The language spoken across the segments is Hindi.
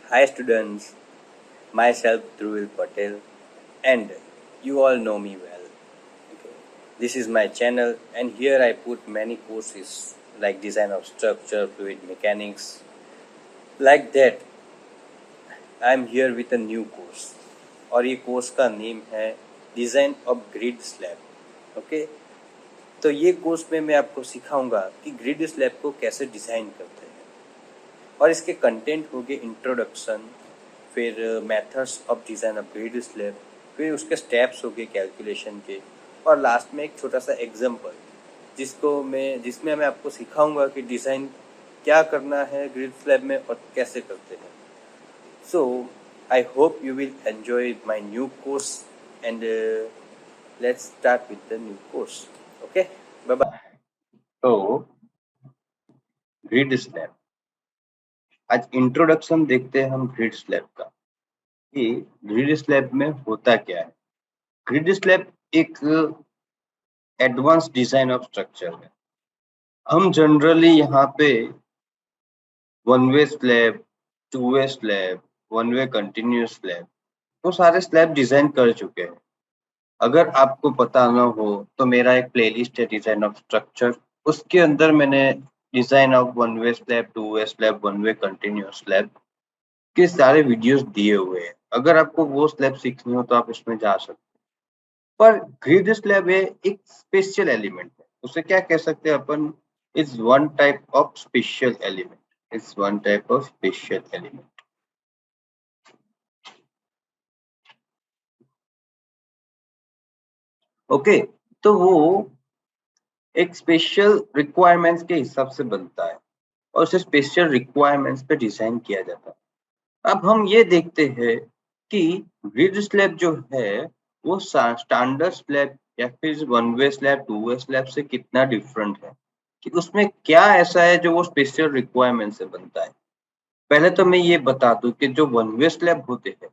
Hi students, myself Dhruvil Patel and you all know me well. Okay. This is my channel and here I put many courses like design of structure, fluid mechanics. Like that, I am here with a new course और ये कोर्स का नेम है design of grid slab. Okay, तो ये कोर्स में मैं आपको सिखाऊंगा कि ग्रिड स्लैब को कैसे डिज़ाइन करते हैं और इसके कंटेंट होंगे इंट्रोडक्शन, फिर methods of design of grid slab, फिर उसके स्टेप्स हो गए कैलकुलेशन के, और लास्ट में एक छोटा सा एग्जांपल जिसमें मैं आपको सिखाऊंगा कि डिज़ाइन क्या करना है ग्रिड स्लैब में और कैसे करते हैं। So I hope you will enjoy my new course and let's start with the new course. Okay, bye bye. तो ग्रिड स्लैब, आज इंट्रोडक्शन देखते हैं हम ग्रिड स्लैब का कि ग्रिड स्लैब में होता क्या है। ग्रिड स्लैब एक एडवांस डिजाइन ऑफ स्ट्रक्चर है। हम जनरली यहाँ पे one way slab, two way slab, one way continuous slab, तो सारे स्लैब डिजाइन कर चुके हैं। अगर आपको पता ना हो तो मेरा एक प्लेलिस्ट है डिजाइन ऑफ स्ट्रक्चर, उसके अंदर मैंने design of one way slab, two way slab, one way continuous slab के सारे वीडियोस दिए हुए हैं। अगर आपको वो स्लैब सीखनी हो तो आप उसमें जा सकते हैं। पर ग्रिड स्लैब है एक स्पेशल एलिमेंट है, उसे क्या कह सकते हैं अपन, is one type of special element, is one type of special element. Okay, तो वो एक स्पेशल रिक्वायरमेंट्स के हिसाब से बनता है और उसे स्पेशल रिक्वायरमेंट्स पे डिजाइन किया जाता है। अब हम ये देखते हैं कि ग्रिड स्लैब जो है वो स्टैंडर्ड स्लैब या फिर one way slab, two way slab से कितना डिफरेंट है, कि उसमें क्या ऐसा है जो वो स्पेशल रिक्वायरमेंट से बनता है। पहले तो मैं ये बता दूं कि जो वन वे स्लैब होते हैं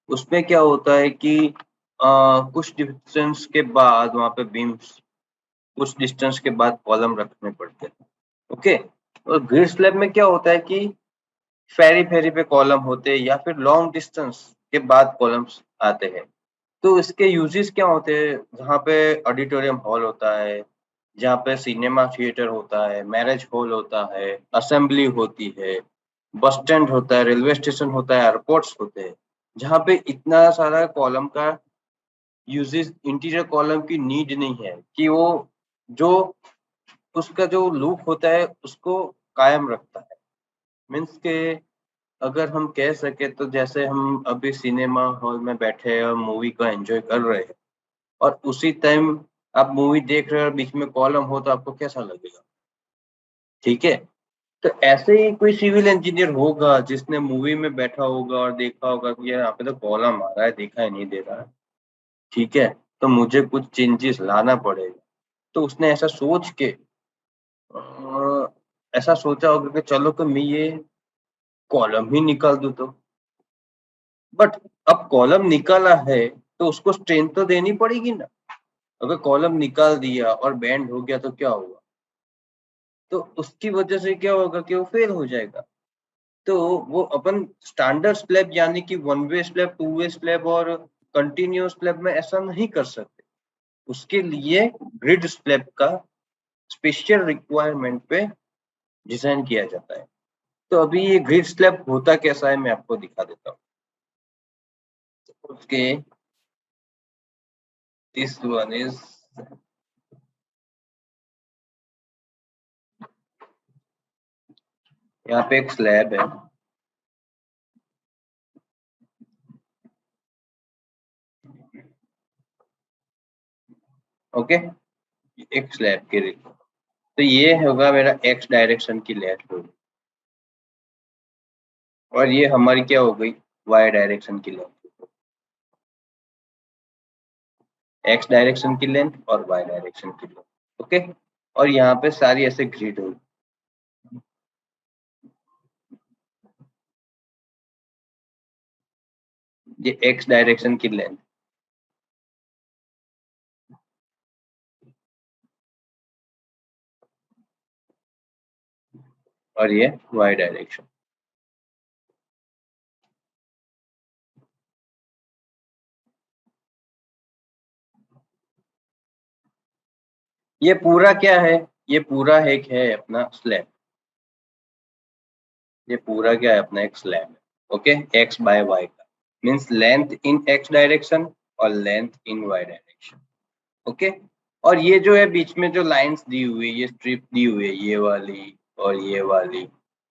उसमें क्या होता है कि कुछ डिस्टेंस के बाद वहां पे बीम्स, कुछ डिस्टेंस के बाद कॉलम रखने पड़ते हैं। ओके, और ग्रिड स्लैब में क्या होता है कि फेरी फेरी पे कॉलम होते हैं या फिर लॉन्ग डिस्टेंस के बाद कॉलम्स आते हैं। तो इसके यूजेस क्या होते हैं, जहाँ पे ऑडिटोरियम हॉल होता है, जहाँ पे सिनेमा थिएटर होता है, मैरिज हॉल होता है, असेंबली होती है, बस स्टैंड होता है, रेलवे स्टेशन होता है, एयरपोर्ट्स होते हैं, जहाँ पे इतना सारा कॉलम का यूजेस, इंटीरियर कॉलम की नीड नहीं है कि वो जो उसका जो लुक होता है उसको कायम रखता है। मीन्स के अगर हम कह सके तो जैसे हम अभी सिनेमा हॉल में बैठे हैं और मूवी को एंजॉय कर रहे हैं और उसी टाइम आप मूवी देख रहे हो और बीच में कॉलम हो तो आपको कैसा लगेगा? ठीक है, तो ऐसे ही कोई सिविल इंजीनियर होगा जिसने मूवी में बैठा होगा और देखा होगा कि यार यहाँ पे तो कॉलम आ रहा है, देखा ही नहीं दे रहा है, ठीक है, तो मुझे कुछ चेंजेस लाना पड़ेगा। तो उसने ऐसा सोच के ऐसा सोचा होगा कि चलो कि मैं ये कॉलम ही निकाल दूं। तो बट अब कॉलम निकाला है तो उसको स्ट्रेंथ तो देनी पड़ेगी ना। अगर कॉलम निकाल दिया और बैंड हो गया तो क्या होगा? तो उसकी वजह से क्या होगा कि वो फेल हो जाएगा। तो वो अपन स्टैंडर्ड स्लैब यानी कि one way slab, two way slab और कंटिन्यूअस स्लैब में ऐसा नहीं कर सकते। उसके लिए ग्रिड स्लैब का स्पेशल रिक्वायरमेंट पे डिजाइन किया जाता है। तो अभी ये ग्रिड स्लैब होता कैसा है मैं आपको दिखा देता हूँ। उसके दिस वन इज, यहाँ पे एक स्लैब है। ओके, एक स्लैब के लिए तो ये होगा मेरा एक्स डायरेक्शन की लेंथ होगी और ये हमारी क्या हो गई, वाई डायरेक्शन की लेंथ। एक्स डायरेक्शन की लेंथ और वाई डायरेक्शन की लेंथ। ओके, और यहाँ पे सारी ऐसे ग्रिड होगी। ये एक्स डायरेक्शन की लेंथ और ये वाई डायरेक्शन। ये पूरा क्या है, ये पूरा एक है अपना स्लैब, ये पूरा क्या है अपना एक स्लैब है, ओके, एक्स बाय वाई का, means length in X direction और length in Y direction, okay. और ये जो है बीच में जो लाइंस दी हुई है, ये स्ट्रिप दी हुई है, ये वाली और ये वाली,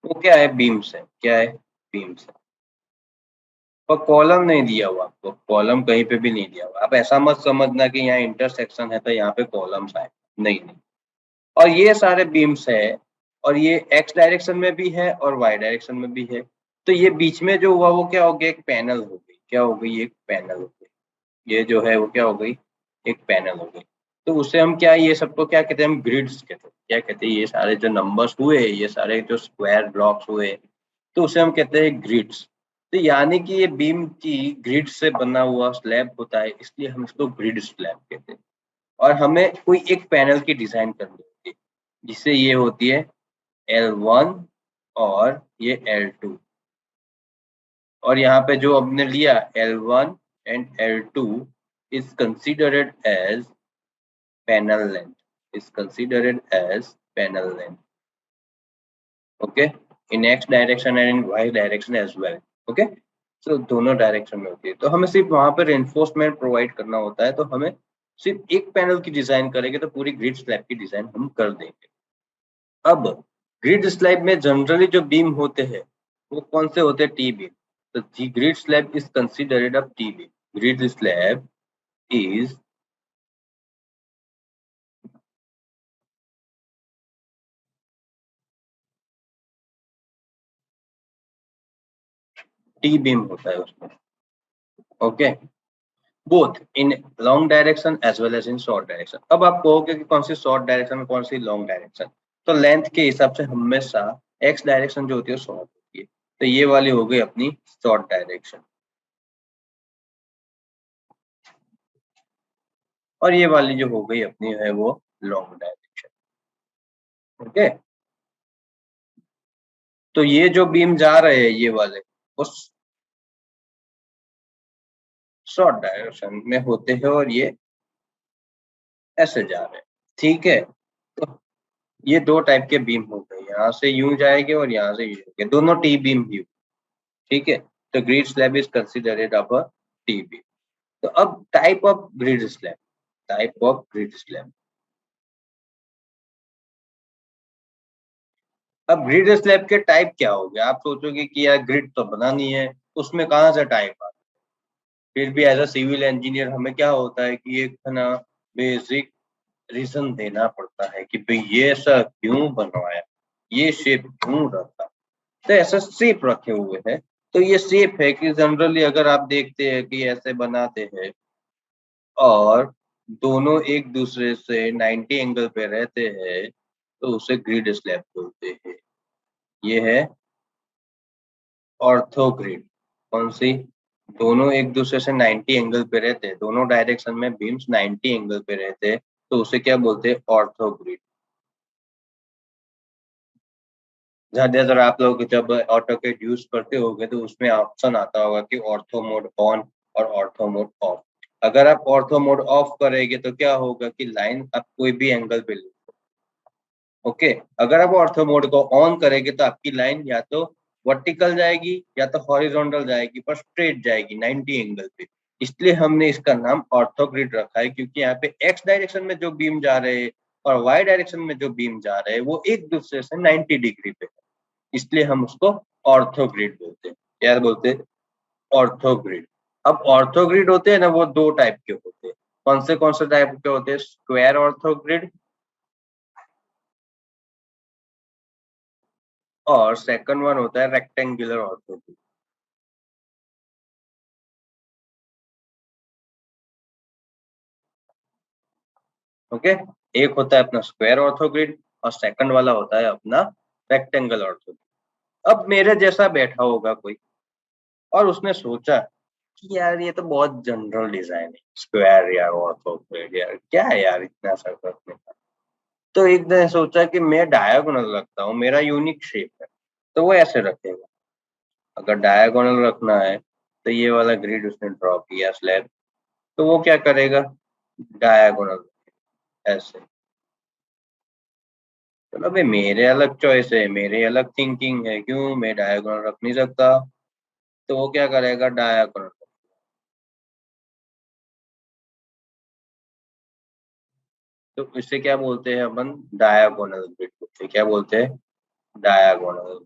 वो क्या है, बीम्स है, क्या है, बीम्स है। और कॉलम नहीं दिया हुआ आपको, कॉलम कहीं पे भी नहीं दिया हुआ, आप ऐसा मत समझना कि यहाँ इंटरसेक्शन है तो यहाँ पे कॉलम्स आए, नहीं नहीं। और ये सारे बीम्स है, और ये एक्स डायरेक्शन में भी है और वाई डायरेक्शन में भी है, तो ये बीच में जो हुआ वो क्या हो गया, एक पैनल हो गई, क्या हो गई, एक पैनल हो गई, ये जो है वो क्या हो गई, एक पैनल हो गई। तो उसे हम क्या, ये सबको क्या कहते हैं, हम ग्रिड्स कहते हैं, क्या कहते हैं, ये सारे जो नंबर्स हुए, ये सारे जो स्क्वायर ब्लॉक्स हुए, तो उसे हम कहते हैं ग्रिड्स। तो यानी कि ये बीम की ग्रिड से बना हुआ स्लैब होता है, इसलिए हम इसको ग्रिड स्लैब कहते हैं। और हमें कोई एक पैनल की डिजाइन करनी होती है, जिससे ये होती है L1 और ये L2, और यहाँ पे जो हमने लिया L1 and L2 is considered as panel length, is considered as panel length, okay, in x direction and in y direction as well, okay। तो दोनों डायरेक्शन में होती है, तो हमें सिर्फ वहां पर रेनफोर्समेंट प्रोवाइड करना होता है, तो हमें सिर्फ एक पैनल की डिजाइन करेंगे तो पूरी ग्रिड स्लैब की डिजाइन हम कर देंगे। अब ग्रिड स्लैब में जनरली जो बीम होते हैं वो कौन से होते हैं, टी बीम। तो the grid slab is considered a T beam, grid slab is T beam होता है उसमें, okay, both in long direction as well as in short direction. अब आप कहोगे कि कौन सी शॉर्ट डायरेक्शन कौन सी लॉन्ग डायरेक्शन, तो लेंथ के हिसाब से हमेशा एक्स डायरेक्शन जो होती है शॉर्ट होती है, तो ये वाली हो गई अपनी शॉर्ट डायरेक्शन, और ये वाली जो हो गई अपनी है वो लॉन्ग डायरेक्शन, ओके। तो ये जो बीम जा रहे हैं ये वाले, उस शॉर्ट डायरेक्शन में होते हैं, और ये ऐसे जा रहे हैं, ठीक है। तो ये दो टाइप के बीम हो गए, यहाँ से यूं जाएंगे और यहाँ से यूं जाएंगे, दोनों टी बीम ही, ठीक है। तो grid slab is considered a T beam. तो अब type of grid slab, type of grid slab, अब ग्रिड स्लैब के टाइप क्या हो गया, आप सोचोगे कि यार ग्रिड तो बनानी है, उसमें कहाँ से टाइप आ, फिर भी एज अ सिविल इंजीनियर हमें क्या होता है कि एक है ना बेसिक रीजन देना पड़ता है कि भाई ये ऐसा क्यों बनवाया, ये शेप क्यों रखा, तो ऐसा शेप रखे हुए हैं। तो ये शेप है कि जनरली अगर आप देखते हैं कि ऐसे बनाते हैं और दोनों एक दूसरे से 90 एंगल पे रहते हैं, तो उसे ग्रिड स्लैब बोलते हैं। ये है ऑर्थो ग्रिड, कौन सी, दोनों एक दूसरे से 90 एंगल पे रहते हैं, दोनों डायरेक्शन में बीम्स 90 एंगल पे रहते हैं, तो उसे क्या बोलते हैं, ऑर्थो ग्रिड। ज्यादातर आप लोग जब ऑटोकैड यूज करते होंगे तो उसमें ऑप्शन आता होगा कि ऑर्थो मोड ऑन और ऑर्थो मोड ऑफ। अगर आप ऑर्थो मोड ऑफ करेंगे तो क्या होगा कि लाइन आप कोई भी एंगल पे ले, ओके। अगर आप ऑर्थो मोड को ऑन करेंगे तो आपकी लाइन या तो वर्टिकल जाएगी या तो हॉरिजॉन्टल जाएगी, पर स्ट्रेट जाएगी 90 एंगल पे। इसलिए हमने इसका नाम ऑर्थो ग्रिड रखा है, क्योंकि यहाँ पे एक्स डायरेक्शन में जो बीम जा रहे हैं और वाई डायरेक्शन में जो बीम जा रहे हैं वो एक दूसरे से 90 डिग्री पे है, इसलिए हम उसको ऑर्थो ग्रिड बोलते हैं। क्या बोलते हैं, ऑर्थो ग्रिड। अब ऑर्थो ग्रिड होते हैं ना, वो दो टाइप के होते हैं, कौन से टाइप के होते हैं, स्क्वायर ऑर्थो ग्रिड, और सेकंड वन होता है रेक्टेंगुलर ऑर्थो ग्रिड, ओके। एक होता है अपना स्क्वायर ऑर्थो ग्रिड और सेकंड वाला होता है अपना रेक्टेंगल ऑर्थो ग्रिड। अब मेरे जैसा बैठा होगा कोई और उसने सोचा कि यार ये तो बहुत जनरल डिजाइन है, स्क्वायर यार ऑर्थो ग्रिड यार क्या है यार इतना सा करने का, तो एक ने सोचा कि मैं डायगोनल रखता हूँ, मेरा यूनिक शेप है, तो वो ऐसे रखेगा। अगर डायगोनल रखना है तो ये वाला ग्रिड उसने ड्रॉ किया स्लैब, तो वो क्या करेगा, डायगोनल ऐसे, चलो भाई, मेरे अलग चॉइस है, मेरे अलग थिंकिंग है, क्यों मैं डायगोनल रख नहीं सकता? तो वो क्या करेगा, डायगोनल। तो इसे क्या बोलते हैं अपन, डायगोनल ग्रिड बोलते हैं। क्या बोलते हैं? डायगोनल।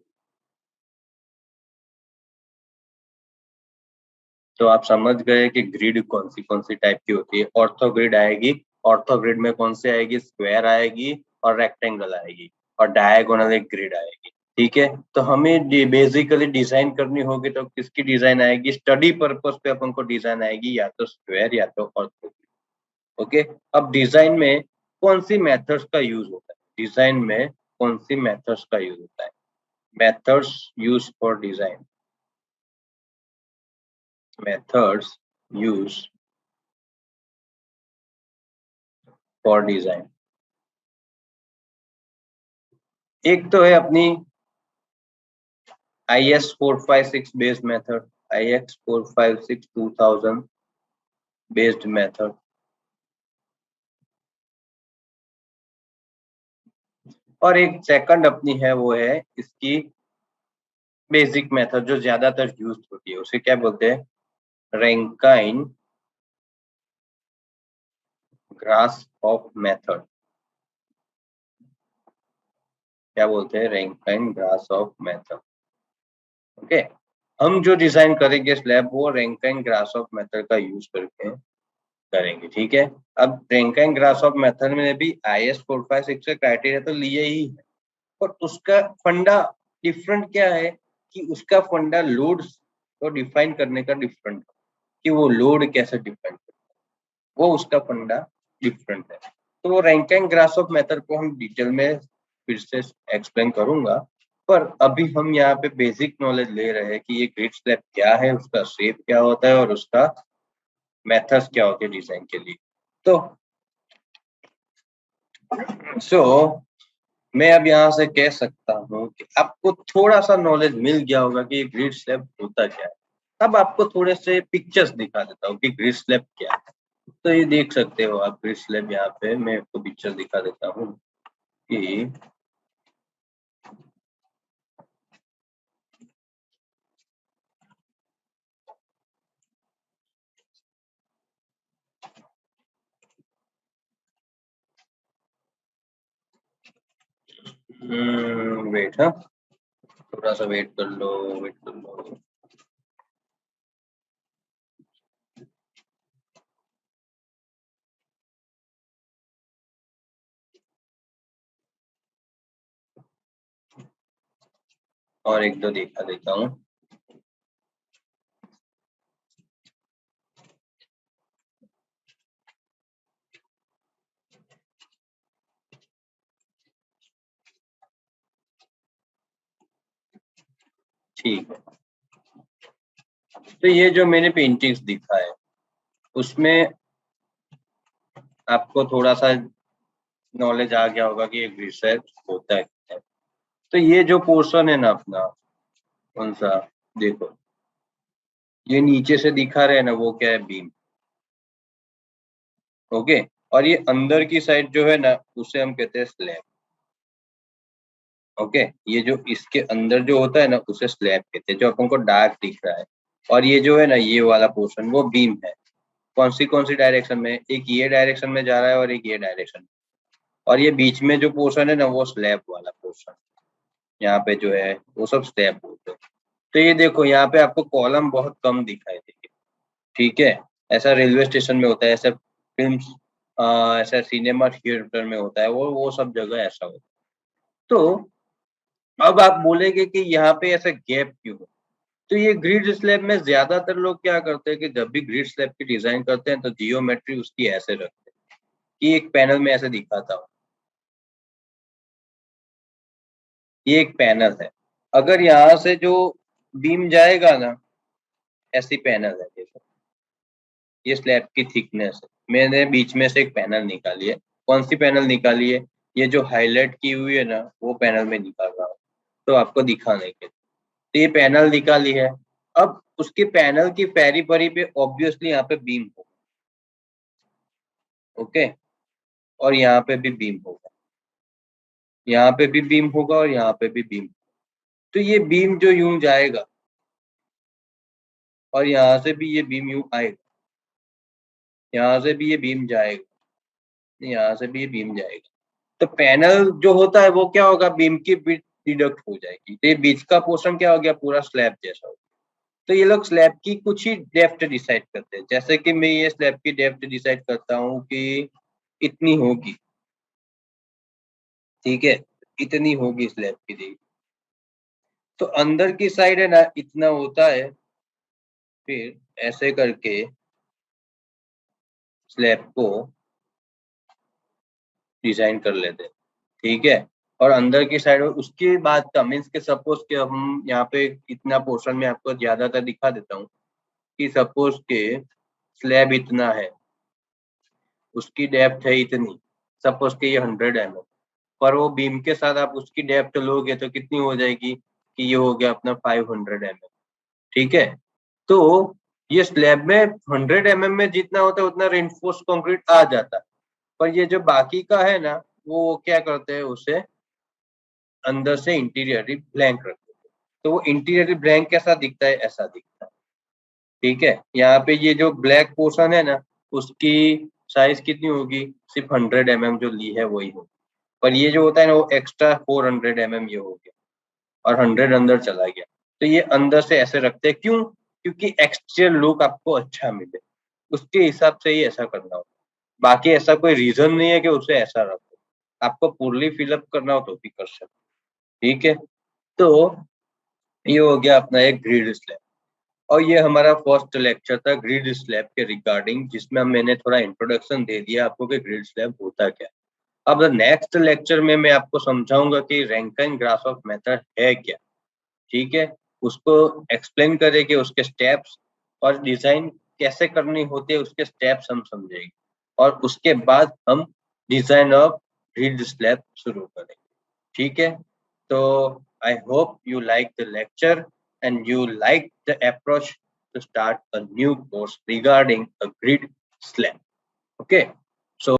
तो आप समझ गए कि ग्रिड कौन सी टाइप की होती है। ऑर्थो ग्रिड आएगी, ऑर्थो ग्रिड में कौन सी आएगी, स्क्वायर आएगी और रेक्टेंगल आएगी, और डायगोनल एक ग्रिड आएगी। ठीक है, तो हमें बेसिकली डिजाइन करनी होगी तो किसकी डिजाइन आएगी, स्टडी पर्पस पे अपन को डिजाइन आएगी, या तो स्क्वायर या तो ऑर्थो ग्रिड। ओके। अब डिजाइन में कौन सी मेथड्स का यूज होता है, डिजाइन में कौन सी मेथड्स का यूज होता है, methods use for design, methods use for design. एक तो है अपनी IS 456 based method, IS 456 2000 based method. और एक सेकंड अपनी है, वो है इसकी बेसिक मेथड जो ज्यादातर यूज होती है, उसे क्या बोलते हैं, रैंकाइन ग्रास ऑफ मेथड। क्या बोलते हैं, Rankine grass of method. Okay. हम जो डिजाइन करेंगे स्लैब, वो रैंकाइन ग्रास ऑफ मेथड का यूज करके करेंगे। ठीक है। अब रैंकाइन ग्रास ऑफ मेथड में भी IS 456 का क्राइटेरिया तो लिए ही है, और उसका फंडा डिफरेंट क्या है, कि उसका फंडा लोड को डिफाइन करने का डिफरेंट, कि वो लोड कैसे डिफाइन करता है, वो उसका फंडा डिफरेंट है। तो वो रैंकिंग ग्राफ ऑफ मेथड को हम डिटेल में फिर से एक्सप्लेन करूंगा, पर अभी हम यहाँ पे बेसिक नॉलेज ले रहे हैं कि ये ग्रिड स्लैब क्या है, उसका शेप क्या होता है, और उसका मेथड्स क्या होते हैं डिजाइन के लिए। तो सो मैं अब यहाँ से कह सकता हूँ कि आपको थोड़ा सा नॉलेज मिल गया होगा कि ग्रिड स्लैब होता क्या है। अब आपको थोड़े से पिक्चर्स दिखा देता हूँ कि ग्रिड स्लैब क्या है। तो ये देख सकते हो आप ग्रिड स्लैब, यहाँ पे मैं आपको पिक्चर दिखा देता हूँ कि वेट, हाँ, थोड़ा सा वेट कर लो, वेट कर लो। और एक दो दिखा देता हूँ। ठीक है, तो ये जो मैंने पेंटिंग्स दिखा है, उसमें आपको थोड़ा सा नॉलेज आ गया होगा कि ये ग्रिड स्लैब होता है। तो ये जो पोर्शन है ना अपना, कौन सा, देखो, ये नीचे से दिखा रहे हैं ना, वो क्या है, बीम। ओके। और ये अंदर की साइड जो है ना, उसे हम कहते हैं स्लैब। ओके। ये जो इसके अंदर जो होता है ना, उसे स्लैब कहते हैं, जो अपन को डार्क दिख रहा है। और ये जो है ना, ये वाला पोर्शन, वो बीम है। कौन सी डायरेक्शन में, एक ये डायरेक्शन में जा रहा है और एक ये डायरेक्शन में। और ये बीच में जो पोर्शन है ना, वो स्लैब वाला पोर्शन, यहाँ पे जो है वो सब स्लैब बोलते हैं। तो ये देखो, यहाँ पे आपको कॉलम बहुत कम दिखाई देगी। ठीक है। ऐसा रेलवे स्टेशन में होता है, ऐसा फिल्म, ऐसा सिनेमा थिएटर में होता है, वो सब जगह ऐसा होता है। तो अब आप बोलेंगे कि यहाँ पे ऐसा गैप क्यों है। तो ये ग्रिड स्लैब में ज्यादातर लोग क्या करते हैं कि जब भी ग्रिड स्लैब की डिजाइन करते हैं तो जियोमेट्री उसकी ऐसे रखते हैं, कि एक पैनल में ऐसे दिखाता हूँ, ये एक पैनल है। अगर यहाँ से जो बीम जाएगा ना, ऐसी पैनल है, देखो, ये स्लैब की थिकनेस है। मैंने बीच में से एक पैनल निकाली है। कौन सी पैनल निकाली है, ये जो हाईलाइट की हुई है ना, वो पैनल में निकाल रहा हूँ, तो आपको दिखाने के लिए। तो ये पैनल निकाली है। अब उसके पैनल की पेरी परी पे ऑब्वियसली यहाँ पे बीम होगा। ओके। और यहाँ पे भी बीम होगा। यहाँ पे भी बीम होगा और यहाँ पे भी बीम। तो ये बीम जो यूं जाएगा और यहाँ से भी ये बीम यूं आएगा, यहाँ से भी ये बीम जाएगा, यहाँ से भी ये बीम जाएगा। तो पैनल जो होता है वो क्या होगा, बीम की विड्थ डिडक्ट हो जाएगी, तो ये बीच का पोर्शन क्या हो गया, पूरा स्लैब जैसा हो। तो ये लोग स्लैब की कुछ ही डेप्थ डिसाइड करते हैं, जैसे कि मैं ये स्लैब की डेप्थ डिसाइड करता हूँ कि इतनी होगी, ठीक है, इतनी होगी स्लैब की डेप्थ। तो अंदर की साइड है ना इतना होता है, फिर ऐसे करके स्लैब को डिजाइन कर लेते हैं, ठीक है। और अंदर की साइड उसकी बात का मीन्स के सपोज के हम यहाँ पे इतना पोर्शन में आपको ज्यादातर दिखा देता हूँ कि सपोज के स्लैब इतना है, उसकी डेप्थ है इतनी, सपोज के ये 100 mm, पर वो बीम के साथ आप उसकी डेप्थ लोगे तो कितनी हो जाएगी कि ये हो गया अपना 500 mm, ठीक है। तो ये स्लैब में 100 mm में जितना होता है उतना रेनफोर्स कंक्रीट आ जाता है, पर ये जो बाकी का है ना वो क्या करते हैं, उसे अंदर से इंटीरियरली ब्लैंक रख देते हैं। तो वो इंटीरियरली ब्लैंक कैसा दिखता है, ऐसा दिखता है, ठीक है। यहाँ पे ये जो ब्लैक पोर्शन है ना उसकी साइज कितनी होगी, सिर्फ 100 mm जो ली है वही होगी, पर ये जो होता है ना वो एक्स्ट्रा 400 mm ये हो गया और 100 अंदर चला गया। तो ये अंदर से ऐसे रखते हैं, क्यों, क्योंकि एक्सटीरियर लुक आपको अच्छा मिले, उसके हिसाब से ही ऐसा करना होगा। बाकी ऐसा कोई रीजन नहीं है कि उसे ऐसा रखो, आपको पूर्ली फिलअप करना हो तो भी कर सकते, ठीक है। तो ये हो गया अपना एक ग्रिड स्लैब, और ये हमारा फर्स्ट लेक्चर था ग्रिड स्लैब के रिगार्डिंग, जिसमें मैंने थोड़ा इंट्रोडक्शन दे दिया आपको कि ग्रिड स्लैब होता क्या है। अब नेक्स्ट लेक्चर में मैं आपको समझाऊंगा कि रैंकिन ग्रासहोफ मेथड है क्या, ठीक है। उसको एक्सप्लेन करेंगे, उसके स्टेप्स और डिजाइन कैसे करनी होती है उसके स्टेप्स हम समझेंगे, और उसके बाद हम डिजाइन ऑफ ग्रिड स्लैब शुरू करेंगे, ठीक है। तो आई hope you like the lecture and you like the approach to start a new course regarding a grid slab. Okay.